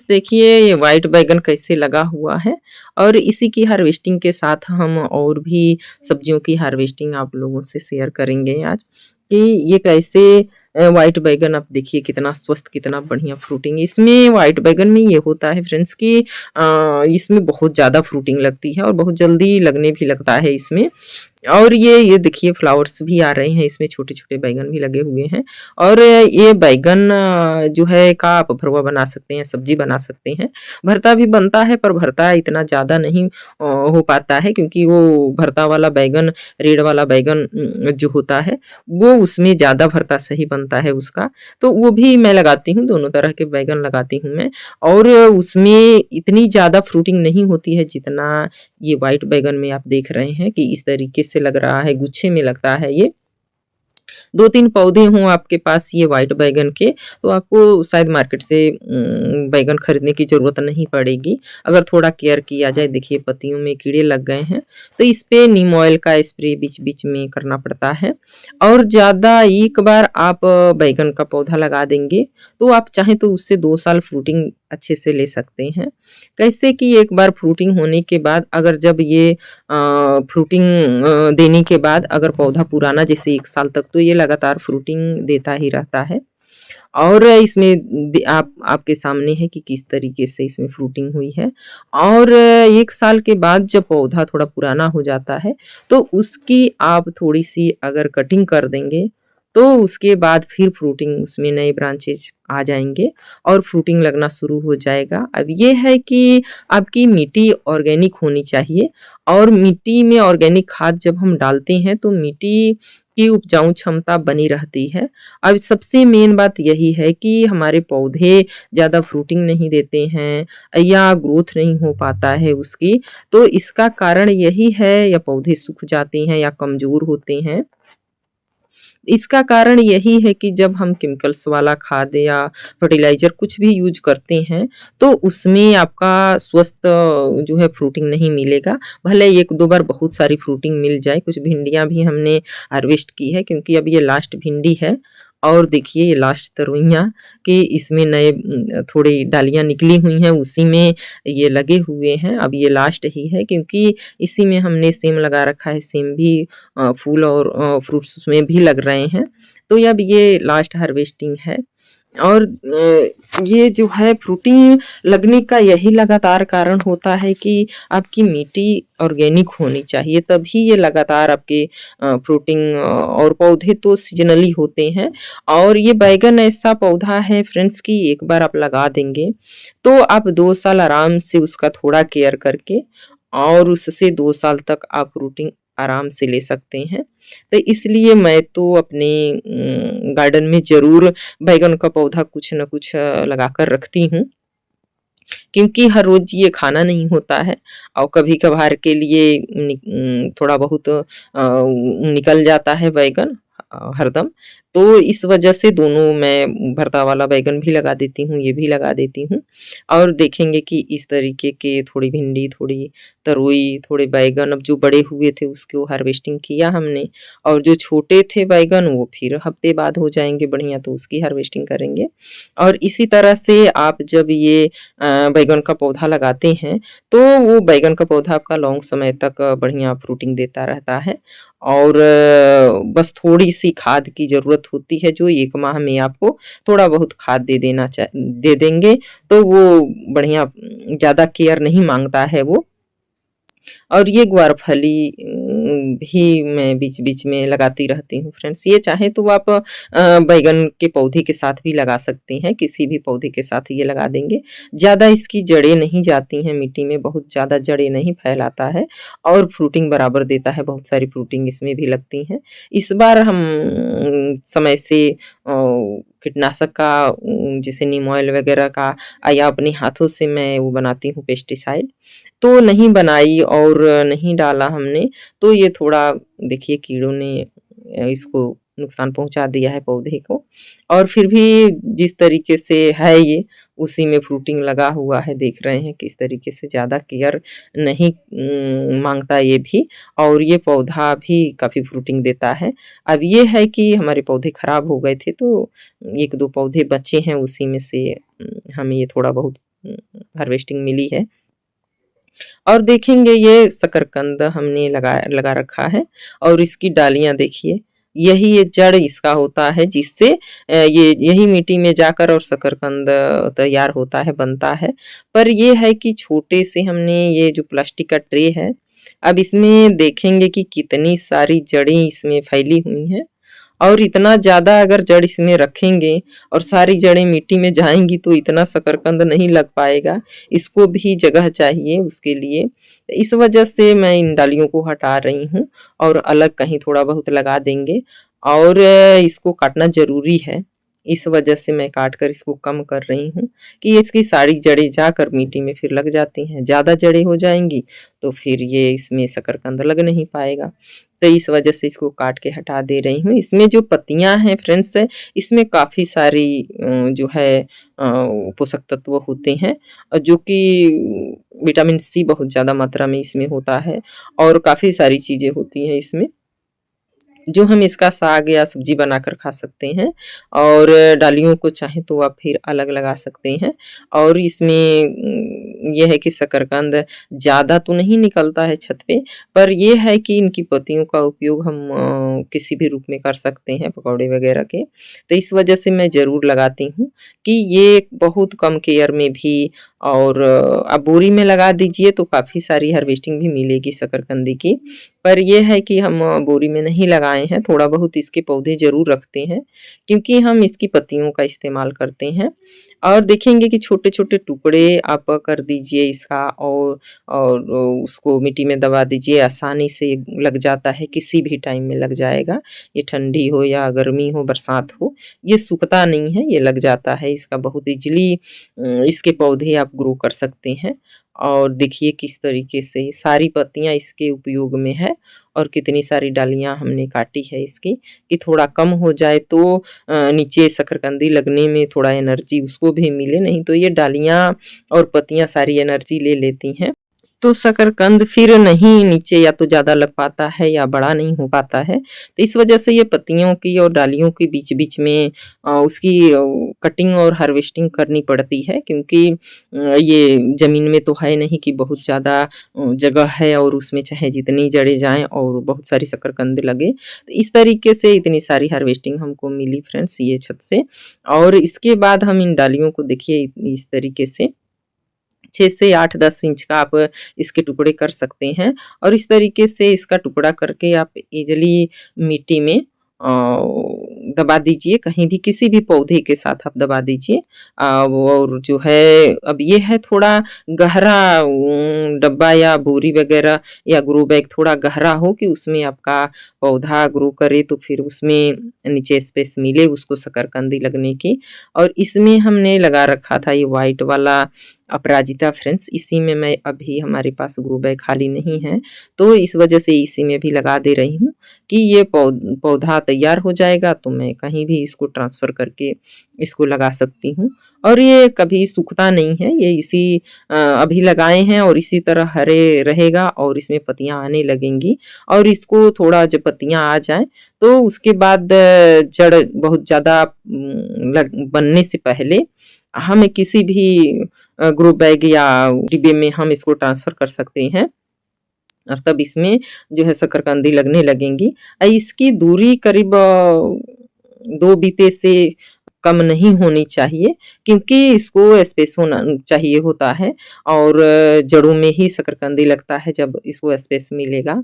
देखिए ये व्हाइट बैंगन कैसे लगा हुआ है और इसी की हार्वेस्टिंग के साथ हम और भी सब्जियों की हार्वेस्टिंग आप लोगों से शेयर करेंगे आज कि ये कैसे व्हाइट बैंगन आप देखिए कितना स्वस्थ कितना बढ़िया फ्रूटिंग इसमें व्हाइट बैंगन में ये होता है फ्रेंड्स कि इसमें बहुत ज़्यादा फ्रूटिंग लगती है और बहुत जल्दी लगने भी लगता है इसमें और ये देखिए फ्लावर्स भी आ रहे हैं इसमें छोटे-छोटे बैंगन भी लगे हुए हैं और ये बैंगन जो है का आप भरवा बना सकते हैं, सब्जी बना सकते हैं। भरता भी बनता है पर भरता इतना ज़्यादा नहीं हो पाता है क्योंकि वो भरता वाला बैंगन, रेड वाला बैंगन जो होता है वो उसमें ज़्यादा भरता सही बनता है उसका। तो वो भी मैं लगाती हूँ, दोनों तरह के बैंगन लगाती हूँ मैं और उसमें इतनी ज़्यादा फ्रूटिंग नहीं होती है जितना ये व्हाइट बैंगन में आप देख रहे हैं कि इस तरीके से लग रहा है, गुच्छे में लगता है ये। 2-3 पौधे हों आपके पास ये व्हाइट बैंगन के, तो आपको शायद मार्केट से बैंगन खरीदने की ज़रूरत नहीं पड़ेगी। अगर थोड़ा केयर किया जाए देखिए पत्तियों में कीड़े लग गए हैं, तो इस पे नीम ऑयल का स्प्रे बीच-बीच में करना पड़ता है और ज़्यादा एक बार आप बैंगन का पौधा लगा देंगे, तो आप चाहें तो उससे 2 साल फ्रूटिंग अच्छे से ले सकते हैं। कैसे कि एक बार फ्रूटिंग होने के बाद अगर जब ये फ्रूटिंग देने के बाद अगर पौधा पुराना जैसे 1 साल तक तो ये लगातार फ्रूटिंग देता ही रहता है और इसमें आप आपके सामने है कि किस तरीके से इसमें फ्रूटिंग हुई है और 1 साल के बाद जब पौधा थोड़ा पुराना हो जाता है, तो उसकी आप थोड़ी-सी अगर कटिंग कर देंगे, तो उसके बाद फिर फ्रूटिंग उसमें नए ब्रांचेज़ आ जाएँगे और फ्रूटिंग लगना शुरू हो जाएगा। अब ये है कि आपकी मिट्टी ऑर्गेनिक होनी चाहिए और मिट्टी में ऑर्गेनिक खाद जब हम डालते हैं, तो मिट्टी की उपजाऊ क्षमता बनी रहती है। अब सबसे मेन बात यही है कि हमारे पौधे ज़्यादा फ्रूटिंग नहीं देते हैं या ग्रोथ नहीं हो पाता है उसकी, तो इसका कारण यही है या पौधे सूख जाते हैं या कमज़ोर होते हैं। इसका कारण यही है कि जब हम केमिकल्स वाला खाद या फर्टिलाइज़र कुछ भी यूज़ करते हैं, तो उसमें आपका स्वस्थ जो है फ्रूटिंग नहीं मिलेगा। भले 1-2 बार बहुत सारी फ्रूटिंग मिल जाए, कुछ भिंडियाँ भी हमने हार्वेस्ट की है क्योंकि अब ये लास्ट भिंडी है और देखिए ये लास्ट तरोइयाँ कि इसमें नए थोड़ी डालियाँ निकली हुई हैं, उसी में ये लगे हुए हैं। अब ये लास्ट ही है क्योंकि इसी में हमने सेम लगा रखा है, सेम भी फूल और फ्रूट्स उसमें भी लग रहे हैं। तो अब ये लास्ट हार्वेस्टिंग है और ये जो है फ्रूटिंग लगने का यही लगातार कारण होता है कि आपकी मिट्टी ऑर्गेनिक होनी चाहिए, तभी ये लगातार आपके फ्रूटिंग और पौधे तो सीज़नली होते हैं और ये बैंगन ऐसा पौधा है फ्रेंड्स कि एक बार आप लगा देंगे, तो आप 2 साल आराम से उसका थोड़ा केयर करके और उससे 2 साल तक आप फ्रूटिंग आराम से ले सकते हैं। तो इसलिए मैं तो अपने गार्डन में ज़रूर बैंगन का पौधा कुछ न कुछ लगाकर रखती हूँ, क्योंकि हर रोज़ ये खाना नहीं होता है और कभी-कभार के लिए थोड़ा बहुत निकल जाता है बैंगन हरदम। तो इस वजह से दोनों मैं भरता वाला बैंगन भी लगा देती हूँ, ये भी लगा देती हूँ और देखेंगे कि इस तरीके के थोड़ी भिंडी, थोड़ी तरोई, थोड़े बैंगन अब जो बड़े हुए थे उसको हार्वेस्टिंग किया हमने और जो छोटे थे बैंगन वो फिर हफ्ते बाद हो जाएँगे बढ़िया तो उसकी हार्वेस्टिंग करेंगे। और इसी तरह से आप जब ये बैंगन का पौधा लगाते हैं, तो वो बैंगन का पौधा आपका लॉन्ग समय तक बढ़िया फ्रूटिंग देता रहता है और बस थोड़ी-सी खाद की ज़रूरत होती है, जो 1 माह में आपको थोड़ा बहुत खाद दे देंगे, तो वो बढ़िया ज़्यादा केयर नहीं माँगता है वो। और ये ग्वारफली भी मैं बीच-बीच में लगाती रहती हूँ फ्रेंड्स। ये चाहे तो आप बैंगन के पौधे के साथ भी लगा सकते हैं, किसी भी पौधे के साथ ये लगा देंगे। ज़्यादा इसकी जड़ें नहीं जाती हैं मिट्टी में, बहुत ज़्यादा जड़ें नहीं फैलाता है और फ्रूटिंग बराबर देता है, बहुत सारी फ्रूटिंग इसमें भी लगती हैं। इस बार हम समय से कीटनाशक का जैसे नीम ऑयल वगैरह का या अपने हाथों से मैं वो बनाती हूँ पेस्टिसाइड, तो नहीं बनाई और नहीं डाला हमने, तो ये थोड़ा देखिए कीड़ों ने इसको नुकसान पहुँचा दिया है पौधे को और फिर भी जिस तरीके से है ये, उसी में फ्रूटिंग लगा हुआ है, देख रहे हैं किस तरीके से ज़्यादा केयर नहीं माँगता ये भी और ये पौधा भी काफ़ी फ्रूटिंग देता है। अब ये है कि हमारे पौधे खराब हो गए थे, तो 1-2 पौधे बचे हैं, उसी में से हमें ये थोड़ा बहुत हार्वेस्टिंग मिली है। और देखेंगे ये शकरकंद हमने लगा लगा रखा है और इसकी डालियाँ देखिए, यही ये जड़ इसका होता है जिससे ये यही मिट्टी में जाकर और शकरकंद तैयार होता है, बनता है। पर ये है कि छोटे से हमने ये जो प्लास्टिक का ट्रे है, अब इसमें देखेंगे कि कितनी सारी जड़ें इसमें फैली हुई हैं। और इतना ज़्यादा अगर जड़ इसमें रखेंगे और सारी जड़ें मिट्टी में जाएँगी तो इतना शकरकंद नहीं लग पाएगा, इसको भी जगह चाहिए उसके लिए। इस वजह से मैं इन डालियों को हटा रही हूँ और अलग कहीं थोड़ा बहुत लगा देंगे और इसको काटना ज़रूरी है। इस वजह से मैं काट कर इसको कम कर रही हूँ कि इसकी सारी जड़ें जाकर मिट्टी में फिर लग जाती हैं। ज़्यादा जड़ें हो जाएँगी तो फिर ये इसमें शकरकंद लग नहीं पाएगा। तो इस वजह से इसको काट के हटा दे रही हूँ। इसमें जो पत्तियाँ हैं फ्रेंड्स, इसमें काफ़ी सारी जो है पोषक तत्व होते हैं जो कि विटामिन सी बहुत ज़्यादा मात्रा में इसमें होता है और काफ़ी सारी चीज़ें होती हैं इसमें। जो हम इसका साग या सब्जी बनाकर खा सकते हैं और डालियों को चाहें तो आप फिर अलग लगा सकते हैं और इसमें ये है कि शकरकंद ज़्यादा तो नहीं निकलता है छत पे, पर ये है कि इनकी पत्तियों का उपयोग हम किसी भी रूप में कर सकते हैं पकौड़े वगैरह के। तो इस वजह से मैं ज़रूर लगाती हूँ कि ये बहुत कम केयर में भी और आप बोरी में लगा दीजिए तो काफ़ी सारी हार्वेस्टिंग भी मिलेगी शकरकंदी की। पर ये है कि हम बोरी में नहीं लगाए हैं, थोड़ा बहुत इसके पौधे ज़रूर रखते हैं, क्योंकि हम इसकी पत्तियों का इस्तेमाल करते हैं। और देखेंगे कि छोटे-छोटे टुकड़े आप कर दीजिए इसका और उसको मिट्टी में दबा दीजिए, आसानी से लग जाता है, किसी भी टाइम में लग जाएगा। ये ठंडी हो या गर्मी हो, बरसात हो, ये सूखता नहीं है, ये लग जाता है। इसका बहुत ईज़िली इसके पौधे आप ग्रो कर सकते हैं। और देखिए किस तरीके से सारी पत्तियाँ इसके उपयोग में है और कितनी सारी डालियाँ हमने काटी है इसकी कि थोड़ा कम हो जाए तो नीचे शकरकंदी लगने में थोड़ा एनर्जी उसको भी मिले, नहीं तो ये डालियाँ और पत्तियाँ सारी एनर्जी ले लेती हैं। तो शकरकंद फिर नहीं नीचे या तो ज़्यादा लग पाता है या बड़ा नहीं हो पाता है। तो इस वजह से ये पत्तियों की और डालियों के बीच-बीच में उसकी कटिंग और हार्वेस्टिंग करनी पड़ती है, क्योंकि ये ज़मीन में तो है नहीं कि बहुत ज़्यादा जगह है और उसमें चाहे जितनी जड़ें जाएँ और बहुत सारी शकरकंद लगे। तो इस तरीके से इतनी सारी हार्वेस्टिंग हमको मिली फ्रेंड्स ये छत से। और इसके बाद हम इन डालियों को देखिए इस तरीके से 6 से 8-10 इंच का आप इसके टुकड़े कर सकते हैं और इस तरीके से इसका टुकड़ा करके आप ईज़िली मिट्टी में दबा दीजिए, कहीं भी किसी भी पौधे के साथ आप दबा दीजिए। और जो है अब ये है थोड़ा गहरा डब्बा या बोरी वगैरह या ग्रो बैग थोड़ा गहरा हो कि उसमें आपका पौधा ग्रो करे तो फिर उसमें नीचे स्पेस मिले उसको शकरकंदी लगने की। और इसमें हमने लगा रखा था ये व्हाइट वाला अपराजिता फ्रेंड्स, इसी में मैं अभी हमारे पास ग्रो बैग खाली नहीं है, तो इस वजह से इसी में भी लगा दे रही हूँ कि ये पौधा तैयार हो जाएगा तो मैं कहीं भी इसको ट्रांसफ़र करके इसको लगा सकती हूँ। और ये कभी सूखता नहीं है, ये इसी अभी लगाए हैं और इसी तरह हरे रहेगा और इसमें पत्तियाँ आने लगेंगी और इसको थोड़ा जब पत्तियाँ आ जाएँ तो उसके बाद जड़ बहुत ज़्यादा लग बनने से पहले हमें किसी भी ग्रो बैग या डिब्बे में हम इसको ट्रांसफ़र कर सकते हैं और तब इसमें जो है शकरकंदी लगने लगेंगी। इसकी दूरी करीब 2 बीते से कम नहीं होनी चाहिए, क्योंकि इसको स्पेस होना चाहिए होता है और जड़ों में ही शकरकंदी लगता है जब इसको स्पेस मिलेगा।